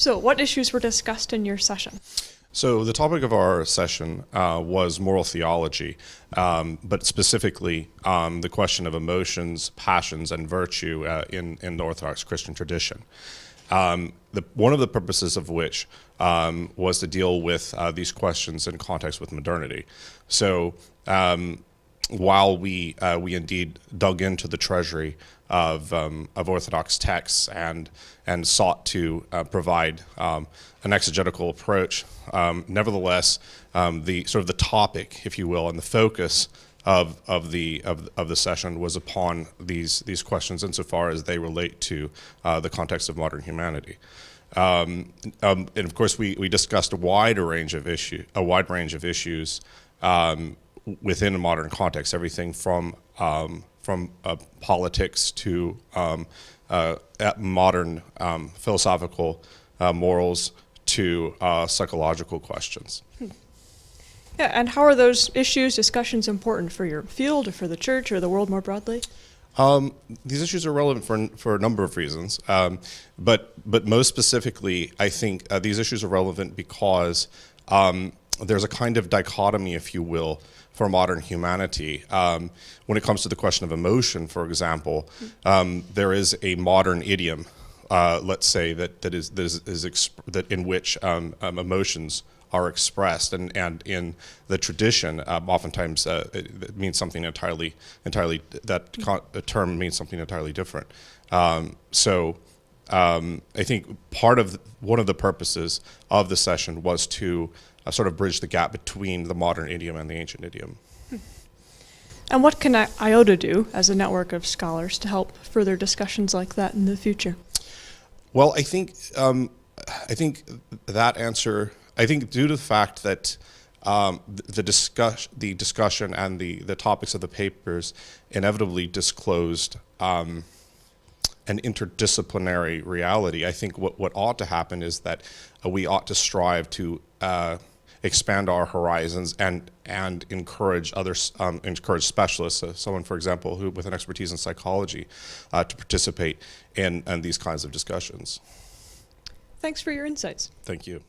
So what issues were discussed in your session? So the topic of our session was moral theology, but specifically the question of emotions, passions, and virtue in the Orthodox Christian tradition. One of the purposes of which was to deal with these questions in context with modernity. So while we indeed dug into the treasury of Orthodox texts and sought to provide an exegetical approach, nevertheless, the topic, if you will, and the focus of the session was upon these questions insofar as they relate to the context of modern humanity. And of course, we discussed a wide range of issues within a modern context, everything from politics to modern philosophical morals to psychological questions. Yeah, and how are those discussions important for your field or for the church or the world more broadly? These issues are relevant for a number of reasons, but most specifically, I think these issues are relevant because there's a kind of dichotomy, if you will, for modern humanity. When it comes to the question of emotion, for example, there is a modern idiom, let's say, that in which emotions are expressed, and in the tradition, oftentimes it means something entirely. That term means something entirely different. So I think one of the purposes of the session was to sort of bridge the gap between the modern idiom and the ancient idiom. And what can IOTA do as a network of scholars to help further discussions like that in the future? Well, I think that answer. I think due to the fact that the discussion and the topics of the papers inevitably disclosed an interdisciplinary reality, I think what ought to happen is that we ought to strive to expand our horizons and encourage others, encourage specialists, someone, for example, who with an expertise in psychology, to participate in these kinds of discussions. Thanks for your insights. Thank you.